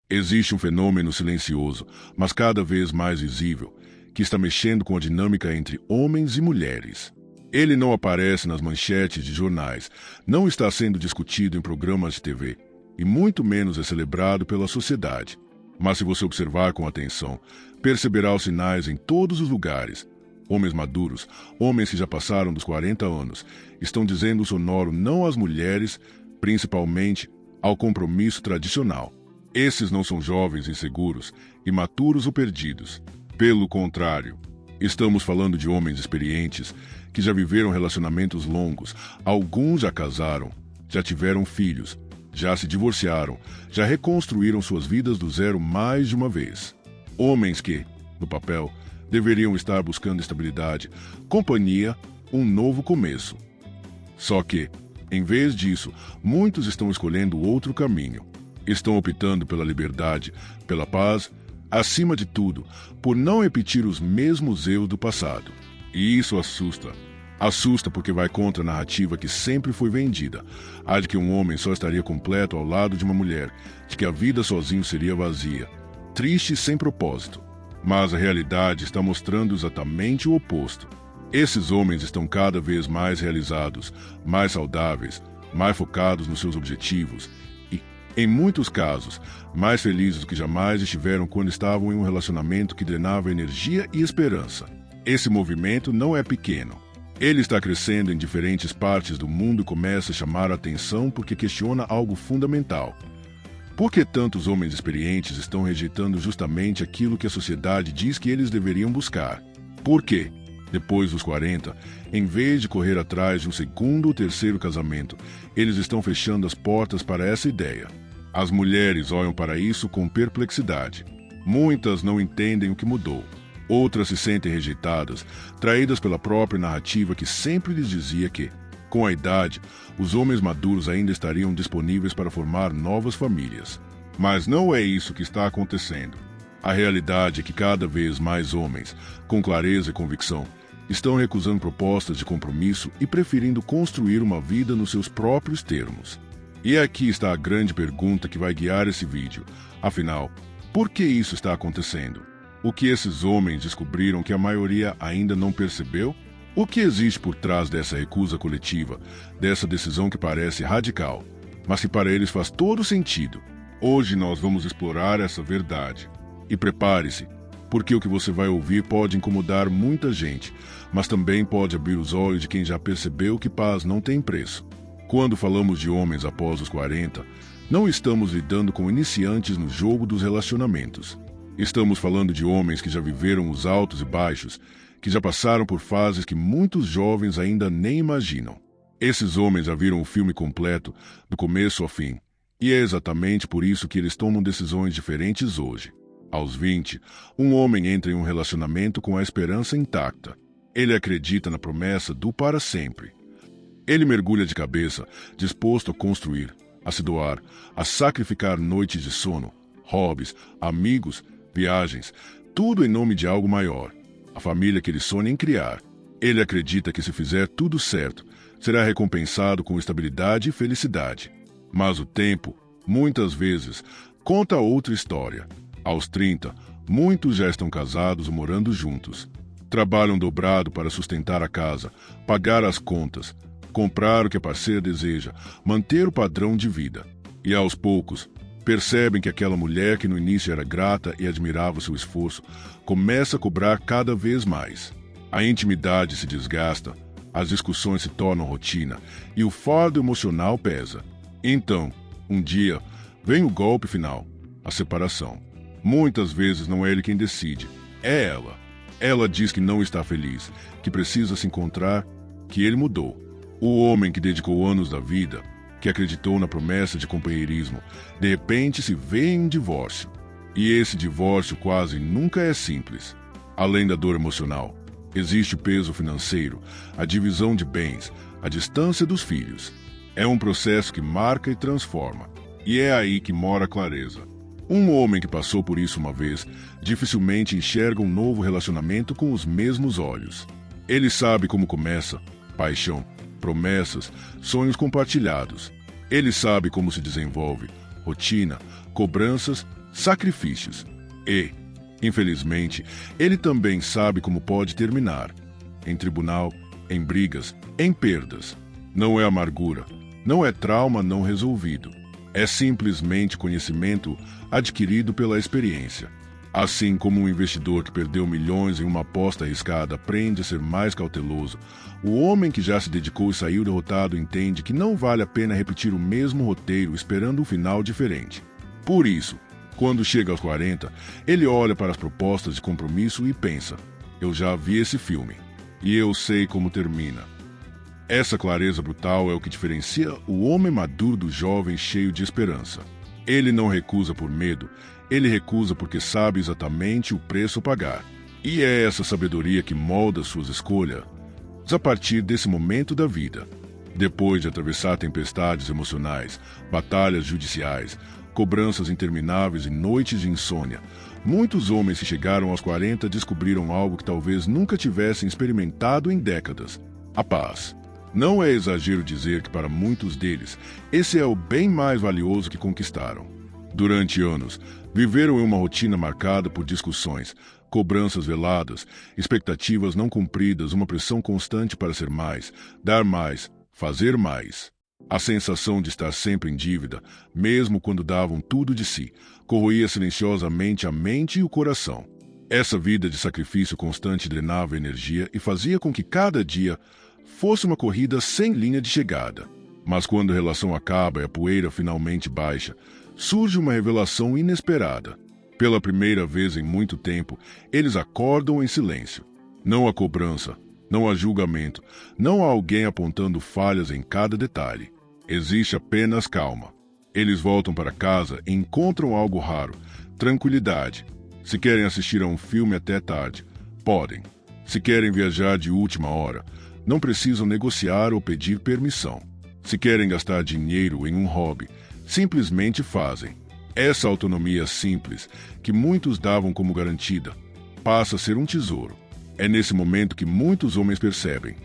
Existe um fenômeno silencioso, mas cada vez mais visível, que está mexendo com a dinâmica entre homens e mulheres. Ele não aparece nas manchetes de jornais, não está sendo discutido em programas de TV, e muito menos é celebrado pela sociedade. Mas se você observar com atenção, perceberá os sinais em todos os lugares. Homens maduros, homens que já passaram dos 40 anos, estão dizendo o sonoro não às mulheres, principalmente ao compromisso tradicional. Esses não são jovens inseguros, imaturos ou perdidos. Pelo contrário, estamos falando de homens experientes que já viveram relacionamentos longos, alguns já casaram, já tiveram filhos, já se divorciaram, já reconstruíram suas vidas do zero mais de uma vez. Homens que, no papel, deveriam estar buscando estabilidade, companhia, um novo começo. Só que, em vez disso, muitos estão escolhendo outro caminho. Estão optando pela liberdade, pela paz, acima de tudo, por não repetir os mesmos erros do passado. E isso assusta. Assusta porque vai contra a narrativa que sempre foi vendida, a de que um homem só estaria completo ao lado de uma mulher, de que a vida sozinho seria vazia, triste e sem propósito. Mas a realidade está mostrando exatamente o oposto. Esses homens estão cada vez mais realizados, mais saudáveis, mais focados nos seus objetivos e, em muitos casos, mais felizes do que jamais estiveram quando estavam em um relacionamento que drenava energia e esperança. Esse movimento não é pequeno. Ele está crescendo em diferentes partes do mundo e começa a chamar a atenção porque questiona algo fundamental. Por que tantos homens experientes estão rejeitando justamente aquilo que a sociedade diz que eles deveriam buscar? Por quê? Depois dos 40, em vez de correr atrás de um segundo ou terceiro casamento, eles estão fechando as portas para essa ideia. As mulheres olham para isso com perplexidade. Muitas não entendem o que mudou. Outras se sentem rejeitadas, traídas pela própria narrativa que sempre lhes dizia que, com a idade, os homens maduros ainda estariam disponíveis para formar novas famílias. Mas não é isso que está acontecendo. A realidade é que cada vez mais homens, com clareza e convicção, estão recusando propostas de compromisso e preferindo construir uma vida nos seus próprios termos. E aqui está a grande pergunta que vai guiar esse vídeo. Afinal, por que isso está acontecendo? O que esses homens descobriram que a maioria ainda não percebeu? O que existe por trás dessa recusa coletiva, dessa decisão que parece radical, mas que para eles faz todo sentido? Hoje nós vamos explorar essa verdade. E prepare-se, porque o que você vai ouvir pode incomodar muita gente, mas também pode abrir os olhos de quem já percebeu que paz não tem preço. Quando falamos de homens após os 40, não estamos lidando com iniciantes no jogo dos relacionamentos. Estamos falando de homens que já viveram os altos e baixos, que já passaram por fases que muitos jovens ainda nem imaginam. Esses homens já viram o filme completo, do começo ao fim, e é exatamente por isso que eles tomam decisões diferentes hoje. Aos 20, um homem entra em um relacionamento com a esperança intacta. Ele acredita na promessa do para sempre. Ele mergulha de cabeça, disposto a construir, a se doar, a sacrificar noites de sono, hobbies, amigos, viagens, tudo em nome de algo maior, a família que ele sonha em criar. Ele acredita que se fizer tudo certo, será recompensado com estabilidade e felicidade. Mas o tempo, muitas vezes, conta outra história. Aos 30, muitos já estão casados ou morando juntos. Trabalham dobrado para sustentar a casa, pagar as contas, comprar o que a parceira deseja, manter o padrão de vida. E aos poucos, percebem que aquela mulher que no início era grata e admirava o seu esforço, começa a cobrar cada vez mais. A intimidade se desgasta, as discussões se tornam rotina e o fardo emocional pesa. Então, um dia, vem o golpe final, a separação. Muitas vezes não é ele quem decide, é ela. Ela diz que não está feliz, que precisa se encontrar, que ele mudou. O homem que dedicou anos da vida, que acreditou na promessa de companheirismo, de repente se vê em um divórcio. E esse divórcio quase nunca é simples. Além da dor emocional, existe o peso financeiro, a divisão de bens, a distância dos filhos. É um processo que marca e transforma. E é aí que mora a clareza. Um homem que passou por isso uma vez, dificilmente enxerga um novo relacionamento com os mesmos olhos. Ele sabe como começa, paixão, promessas, sonhos compartilhados. Ele sabe como se desenvolve, rotina, cobranças, sacrifícios. E, infelizmente, ele também sabe como pode terminar. Em tribunal, em brigas, em perdas. Não é amargura, não é trauma não resolvido. É simplesmente conhecimento adquirido pela experiência. Assim como um investidor que perdeu milhões em uma aposta arriscada aprende a ser mais cauteloso, o homem que já se dedicou e saiu derrotado entende que não vale a pena repetir o mesmo roteiro esperando um final diferente. Por isso, quando chega aos 40, ele olha para as propostas de compromisso e pensa: eu já vi esse filme, e eu sei como termina. Essa clareza brutal é o que diferencia o homem maduro do jovem cheio de esperança. Ele não recusa por medo, ele recusa porque sabe exatamente o preço a pagar. E é essa sabedoria que molda suas escolhas a partir desse momento da vida. Depois de atravessar tempestades emocionais, batalhas judiciais, cobranças intermináveis e noites de insônia, muitos homens que chegaram aos 40 descobriram algo que talvez nunca tivessem experimentado em décadas: a paz. Não é exagero dizer que para muitos deles, esse é o bem mais valioso que conquistaram. Durante anos, viveram em uma rotina marcada por discussões, cobranças veladas, expectativas não cumpridas, uma pressão constante para ser mais, dar mais, fazer mais. A sensação de estar sempre em dívida, mesmo quando davam tudo de si, corroía silenciosamente a mente e o coração. Essa vida de sacrifício constante drenava energia e fazia com que cada dia fosse uma corrida sem linha de chegada. Mas quando a relação acaba e a poeira finalmente baixa, surge uma revelação inesperada. Pela primeira vez em muito tempo, eles acordam em silêncio. Não há cobrança, não há julgamento, não há alguém apontando falhas em cada detalhe. Existe apenas calma. Eles voltam para casa e encontram algo raro: tranquilidade. Se querem assistir a um filme até tarde, podem. Se querem viajar de última hora, não precisam negociar ou pedir permissão. Se querem gastar dinheiro em um hobby, simplesmente fazem. Essa autonomia simples, que muitos davam como garantida, passa a ser um tesouro. É nesse momento que muitos homens percebem: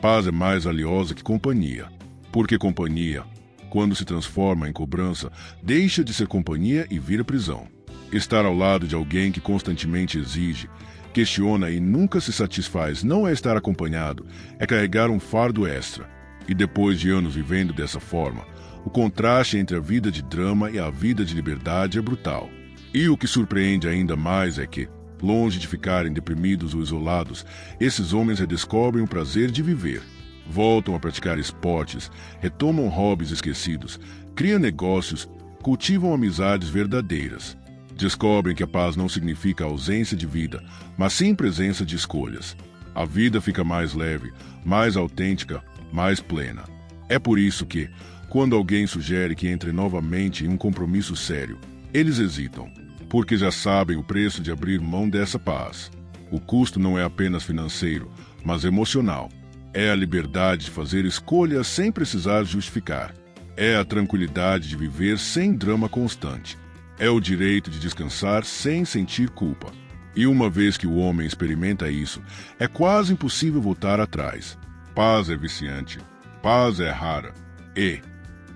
paz é mais valiosa que companhia. Porque companhia, quando se transforma em cobrança, deixa de ser companhia e vira prisão. Estar ao lado de alguém que constantemente exige, questiona e nunca se satisfaz não é estar acompanhado, é carregar um fardo extra. E depois de anos vivendo dessa forma, o contraste entre a vida de drama e a vida de liberdade é brutal. E o que surpreende ainda mais é que, longe de ficarem deprimidos ou isolados, esses homens redescobrem o prazer de viver. Voltam a praticar esportes, retomam hobbies esquecidos, criam negócios, cultivam amizades verdadeiras. Descobrem que a paz não significa ausência de vida, mas sim presença de escolhas. A vida fica mais leve, mais autêntica, mais plena. É por isso que, quando alguém sugere que entre novamente em um compromisso sério, eles hesitam, porque já sabem o preço de abrir mão dessa paz. O custo não é apenas financeiro, mas emocional. É a liberdade de fazer escolhas sem precisar justificar. É a tranquilidade de viver sem drama constante. É o direito de descansar sem sentir culpa. E uma vez que o homem experimenta isso, é quase impossível voltar atrás. Paz é viciante. Paz é rara. E,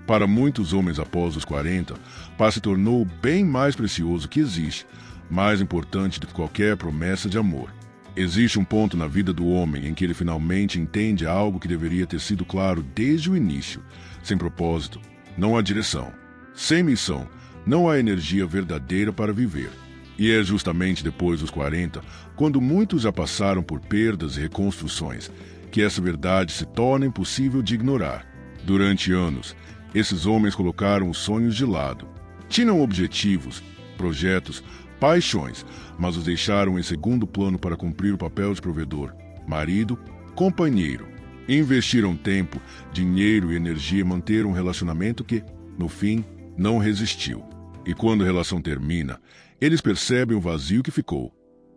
para muitos homens após os 40, paz se tornou o bem mais precioso que existe, mais importante do que qualquer promessa de amor. Existe um ponto na vida do homem em que ele finalmente entende algo que deveria ter sido claro desde o início. Sem propósito, não há direção. Sem missão, não há energia verdadeira para viver. E é justamente depois dos 40, quando muitos já passaram por perdas e reconstruções, que essa verdade se torna impossível de ignorar. Durante anos, esses homens colocaram os sonhos de lado. Tinham objetivos, projetos, paixões, mas os deixaram em segundo plano para cumprir o papel de provedor, marido, companheiro. Investiram tempo, dinheiro e energia em manter um relacionamento que, no fim, não resistiu. E quando a relação termina, eles percebem o vazio que ficou.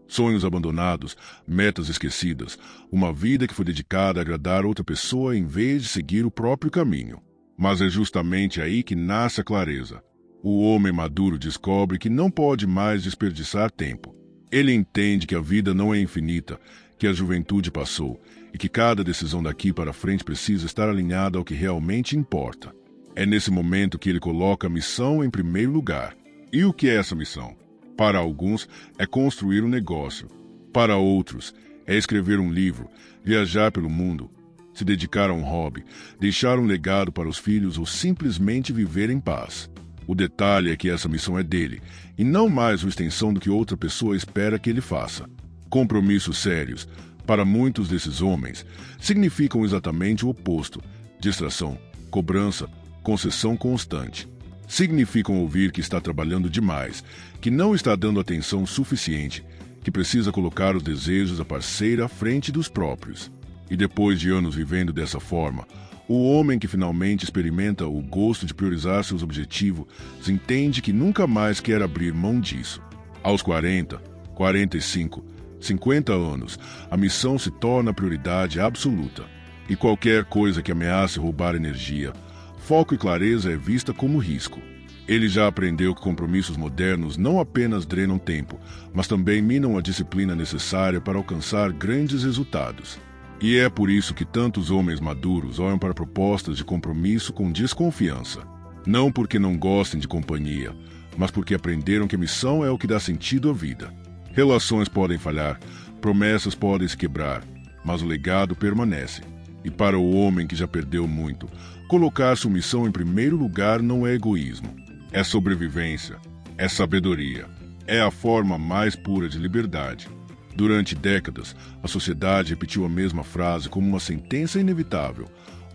Sonhos abandonados, metas esquecidas, uma vida que foi dedicada a agradar outra pessoa em vez de seguir o próprio caminho. Mas é justamente aí que nasce a clareza. O homem maduro descobre que não pode mais desperdiçar tempo. Ele entende que a vida não é infinita, que a juventude passou e que cada decisão daqui para frente precisa estar alinhada ao que realmente importa. É nesse momento que ele coloca a missão em primeiro lugar. E o que é essa missão? Para alguns, é construir um negócio. Para outros, é escrever um livro, viajar pelo mundo, se dedicar a um hobby, deixar um legado para os filhos ou simplesmente viver em paz. O detalhe é que essa missão é dele, e não mais uma extensão do que outra pessoa espera que ele faça. Compromissos sérios, para muitos desses homens, significam exatamente o oposto: distração, cobrança, concessão constante. Significam ouvir que está trabalhando demais, que não está dando atenção suficiente, que precisa colocar os desejos da parceira à frente dos próprios. E depois de anos vivendo dessa forma, o homem que finalmente experimenta o gosto de priorizar seus objetivos entende que nunca mais quer abrir mão disso. Aos 40, 45, 50 anos, a missão se torna a prioridade absoluta. E qualquer coisa que ameace roubar energia, foco e clareza é vista como risco. Ele já aprendeu que compromissos modernos não apenas drenam tempo, mas também minam a disciplina necessária para alcançar grandes resultados. E é por isso que tantos homens maduros olham para propostas de compromisso com desconfiança. Não porque não gostem de companhia, mas porque aprenderam que a missão é o que dá sentido à vida. Relações podem falhar, promessas podem se quebrar, mas o legado permanece. E para o homem que já perdeu muito, colocar sua missão em primeiro lugar não é egoísmo. É sobrevivência, é sabedoria, é a forma mais pura de liberdade. Durante décadas, a sociedade repetiu a mesma frase como uma sentença inevitável: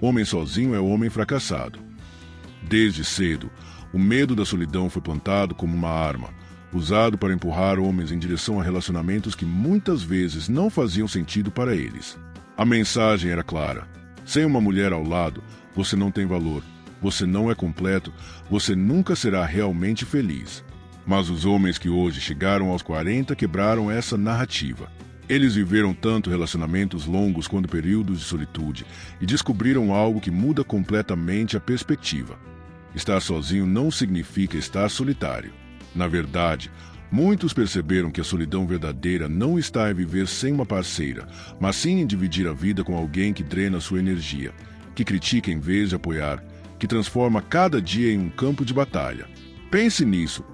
homem sozinho é homem fracassado. Desde cedo, o medo da solidão foi plantado como uma arma, usado para empurrar homens em direção a relacionamentos que muitas vezes não faziam sentido para eles. A mensagem era clara: sem uma mulher ao lado, você não tem valor, você não é completo, você nunca será realmente feliz. Mas os homens que hoje chegaram aos 40 quebraram essa narrativa. Eles viveram tanto relacionamentos longos quanto períodos de solitude e descobriram algo que muda completamente a perspectiva. Estar sozinho não significa estar solitário. Na verdade, muitos perceberam que a solidão verdadeira não está em viver sem uma parceira, mas sim em dividir a vida com alguém que drena sua energia, que critica em vez de apoiar, que transforma cada dia em um campo de batalha. Pense nisso.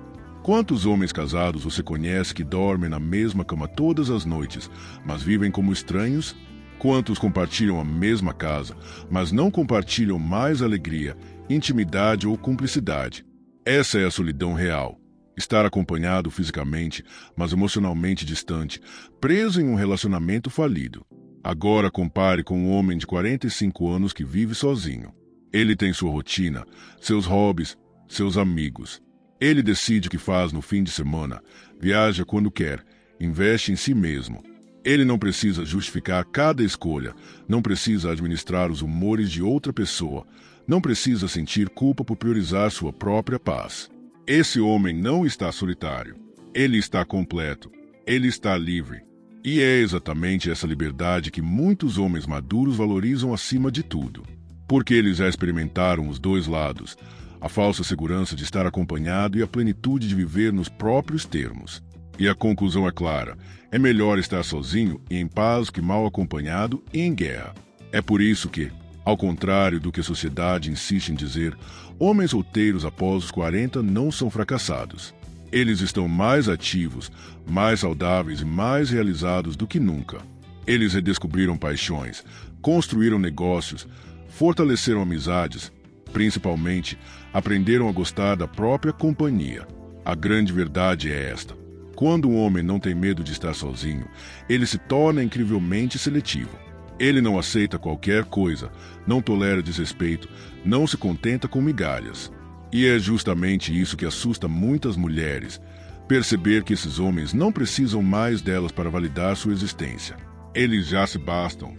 Quantos homens casados você conhece que dormem na mesma cama todas as noites, mas vivem como estranhos? Quantos compartilham a mesma casa, mas não compartilham mais alegria, intimidade ou cumplicidade? Essa é a solidão real. Estar acompanhado fisicamente, mas emocionalmente distante, preso em um relacionamento falido. Agora compare com um homem de 45 anos que vive sozinho. Ele tem sua rotina, seus hobbies, seus amigos. Ele decide o que faz no fim de semana, viaja quando quer, investe em si mesmo. Ele não precisa justificar cada escolha, não precisa administrar os humores de outra pessoa, não precisa sentir culpa por priorizar sua própria paz. Esse homem não está solitário. Ele está completo. Ele está livre. E é exatamente essa liberdade que muitos homens maduros valorizam acima de tudo. Porque eles já experimentaram os dois lados, a falsa segurança de estar acompanhado e a plenitude de viver nos próprios termos. E a conclusão é clara: é melhor estar sozinho e em paz que mal acompanhado e em guerra. É por isso que, ao contrário do que a sociedade insiste em dizer, homens solteiros após os 40 não são fracassados. Eles estão mais ativos, mais saudáveis e mais realizados do que nunca. Eles redescobriram paixões, construíram negócios, fortaleceram amizades, principalmente, aprenderam a gostar da própria companhia. A grande verdade é esta: quando um homem não tem medo de estar sozinho, ele se torna incrivelmente seletivo. Ele não aceita qualquer coisa, não tolera desrespeito, não se contenta com migalhas. E é justamente isso que assusta muitas mulheres: perceber que esses homens não precisam mais delas para validar sua existência. Eles já se bastam.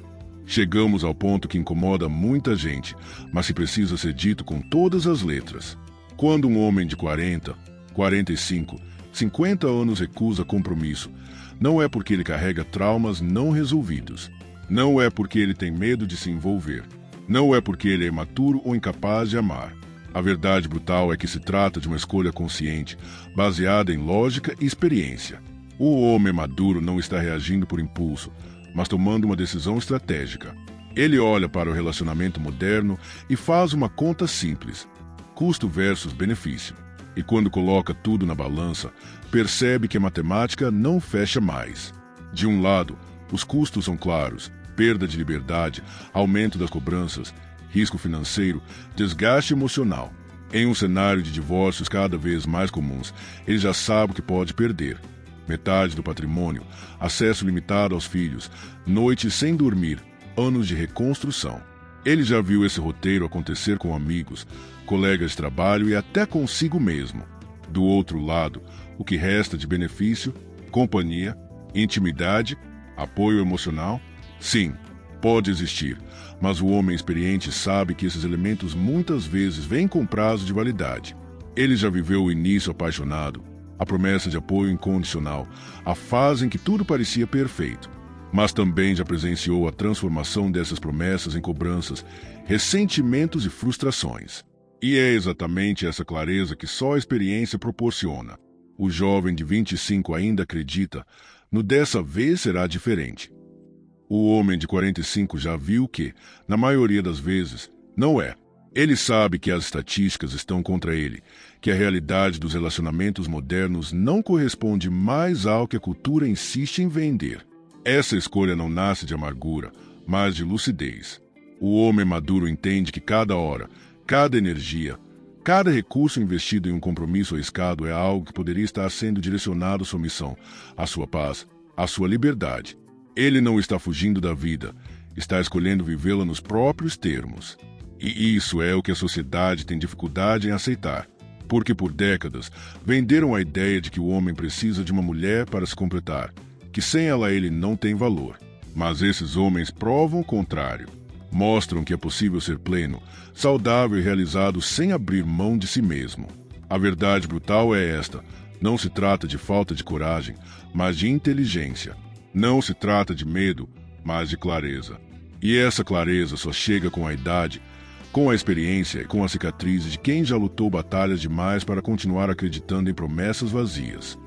Chegamos ao ponto que incomoda muita gente, mas que precisa ser dito com todas as letras. Quando um homem de 40, 45, 50 anos recusa compromisso, não é porque ele carrega traumas não resolvidos. Não é porque ele tem medo de se envolver. Não é porque ele é imaturo ou incapaz de amar. A verdade brutal é que se trata de uma escolha consciente, baseada em lógica e experiência. O homem maduro não está reagindo por impulso, mas tomando uma decisão estratégica. Ele olha para o relacionamento moderno e faz uma conta simples: custo versus benefício. E quando coloca tudo na balança, percebe que a matemática não fecha mais. De um lado, os custos são claros: perda de liberdade, aumento das cobranças, risco financeiro, desgaste emocional. Em um cenário de divórcios cada vez mais comuns, ele já sabe o que pode perder: metade do patrimônio, acesso limitado aos filhos, noites sem dormir, anos de reconstrução. Ele já viu esse roteiro acontecer com amigos, colegas de trabalho e até consigo mesmo. Do outro lado, o que resta de benefício? Companhia, intimidade, apoio emocional? Sim, pode existir, mas o homem experiente sabe que esses elementos muitas vezes vêm com prazo de validade. Ele já viveu o início apaixonado, a promessa de apoio incondicional, a fase em que tudo parecia perfeito. Mas também já presenciou a transformação dessas promessas em cobranças, ressentimentos e frustrações. E é exatamente essa clareza que só a experiência proporciona. O jovem de 25 ainda acredita: no dessa vez será diferente. O homem de 45 já viu que, na maioria das vezes, não é. Ele sabe que as estatísticas estão contra ele, que a realidade dos relacionamentos modernos não corresponde mais ao que a cultura insiste em vender. Essa escolha não nasce de amargura, mas de lucidez. O homem maduro entende que cada hora, cada energia, cada recurso investido em um compromisso arriscado é algo que poderia estar sendo direcionado à sua missão, à sua paz, à sua liberdade. Ele não está fugindo da vida, está escolhendo vivê-la nos próprios termos. E isso é o que a sociedade tem dificuldade em aceitar, porque por décadas venderam a ideia de que o homem precisa de uma mulher para se completar, que sem ela ele não tem valor. Mas esses homens provam o contrário. Mostram que é possível ser pleno, saudável e realizado sem abrir mão de si mesmo. A verdade brutal é esta: não se trata de falta de coragem, mas de inteligência. Não se trata de medo, mas de clareza. E essa clareza só chega com a idade, com a experiência e com as cicatrizes de quem já lutou batalhas demais para continuar acreditando em promessas vazias.